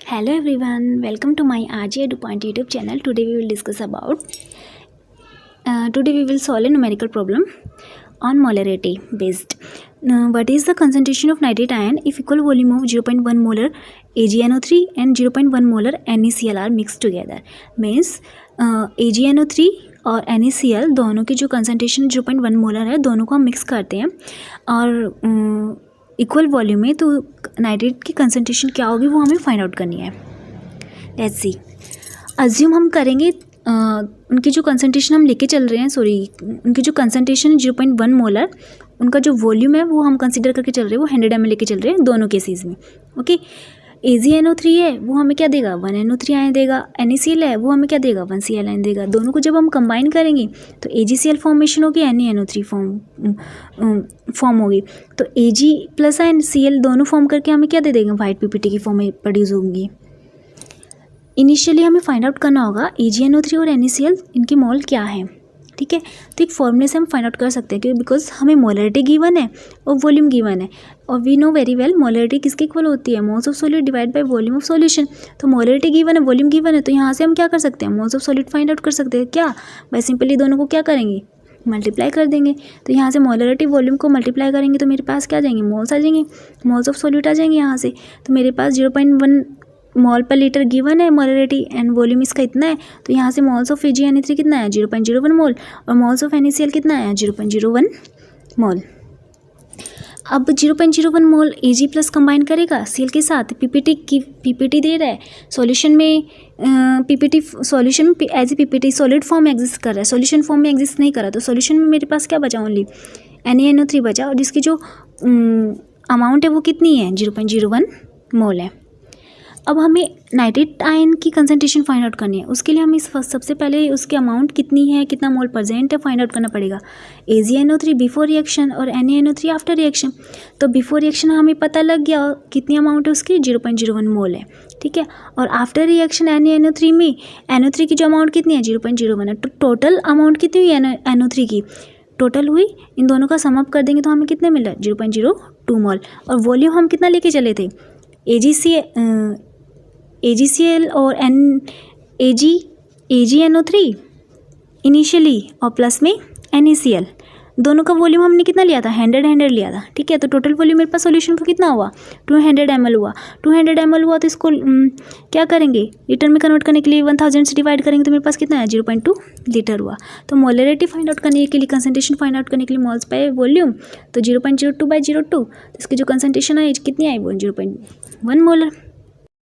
Hello everyone, welcome to my RJ DuPont YouTube channel. Today we will discuss about today we will solve a numerical problem on molarity based. Now, what is the concentration of nitrate ion if equal volume of 0.1 molar AgNO3 and 0.1 molar NaCl are mixed together? Means AgNO3 और NaCl दोनों की जो concentration 0.1 molar है दोनों को हम mix करते हैं और इक्वल वॉल्यूम में, तो नाइट्रेट की कंसनट्रेशन क्या होगी वो हमें फाइंड आउट करनी है. Let's see. अज्यूम हम करेंगे उनकी जो कंसनट्रेशन हम लेके चल रहे हैं, उनकी जो कंसनट्रेशन है 0.1 मोलर, उनका जो वॉल्यूम है वो हम कंसीडर करके चल रहे हैं, वो 100 ml लेके चल रहे हैं दोनों केसेस में. ओके. AgNO3 है वो हमें क्या देगा, 1NO3 आयन देगा. NaCl है वो हमें क्या देगा, 1Cl आयन देगा. दोनों को जब हम कंबाइन करेंगे तो AgCl फॉर्मेशन होगी, NaNO3 फॉर्म होगी. तो Ag प्लस Cl दोनों फॉर्म करके हमें क्या दे देंगे, वाइट PPT की फॉर्म में प्रोड्यूस होंगी. इनिशियली हमें फाइंड आउट करना होगा AgNO3 और NaCl इनकी मोल क्या है. ठीक है, तो एक फॉर्मूले से हम फाइंड आउट कर सकते हैं क्योंकि बिकॉज हमें मोलरिटी गिवन है और वॉल्यूम गिवन है और we know very well molarity किसके इक्वल होती है, moles of solid divide by volume of solution. तो मोलरिटी गिवन है, वॉल्यूम गिवन है, तो यहाँ से हम क्या कर सकते हैं, moles of solid find out कर सकते हैं. क्या, बाय सिंपली दोनों को क्या करेंगे, मल्टीप्लाई कर देंगे. तो यहाँ से मोलरिटी वॉल्यूम को मल्टीप्लाई करेंगे तो मेरे पास क्या आ जाएंगे, मोल्स आ जाएंगे, मोल्स ऑफ सॉल्यूट आ जाएंगे यहाँ से. तो मेरे पास 0.1 मोल पर लीटर गिवन है मोलरिटी एंड वॉल्यूम इसका इतना है. तो यहाँ से मोल्स ऑफ AgNO3 कितना है, 0.01 मोल, और मोल्स ऑफ NaCl कितना है, 0.01 मोल. अब 0.01 मोल Ag प्लस कंबाइन करेगा Cl के साथ. पीपीटी दे रहा है सॉल्यूशन में, पीपीटी सॉल्यूशन में as a PPT solid form में एग्जिस्ट कर रहा है, सॉल्यूशन फॉर्म में एग्जिस्ट नहीं कर रहा. तो सॉल्यूशन में मेरे पास क्या बचा, ओनली NaNO3 बचा और जिसकी जो अमाउंट है वो कितनी है, 0.01 मोल है. अब हमें नाइट्रेट आयन की कंसनट्रेशन फाइंड आउट करनी है. उसके लिए हमें सबसे पहले उसकी अमाउंट कितनी है, कितना मोल प्रेजेंट है, फाइंड आउट करना पड़ेगा. AgNO3 बिफोर रिएक्शन और NaNO3 आफ्टर रिएक्शन. तो बिफोर रिएक्शन हमें पता लग गया कितनी अमाउंट है उसकी, 0.01 मोल है. ठीक है, और आफ्टर रिएक्शन NaNO3 में NO3 की जो अमाउंट कितनी है, 0.01 है. तो टोटल अमाउंट कितनी हुई NO3 की, टोटल हुई, इन दोनों का सम अप कर देंगे तो हमें कितने मिल रहा है, 0.02 मोल. और वॉल्यूम हम कितना लेके चले थे, AgCl और AgNO3 इनिशियली और प्लस में NaCl, दोनों का वॉल्यूम हमने कितना लिया था, 100 लिया था. ठीक है, तो टोटल वॉल्यूम मेरे पास सॉल्यूशन का कितना हुआ, 200 ml हुआ. 200 ml हुआ तो इसको क्या करेंगे, लीटर में कन्वर्ट करने के लिए 1000 से डिवाइड करेंगे तो मेरे पास कितना है, 0.2 लीटर हुआ. तो मोलरिटी फाइंड आउट करने के लिए, कंसनट्रेशन फाइंड आउट करने के लिए मोल्स बाय वॉल्यूम, तो 0.02/02, तो इसकी जो कंसनट्रेशन है कितनी आई, 0.1 मोलर.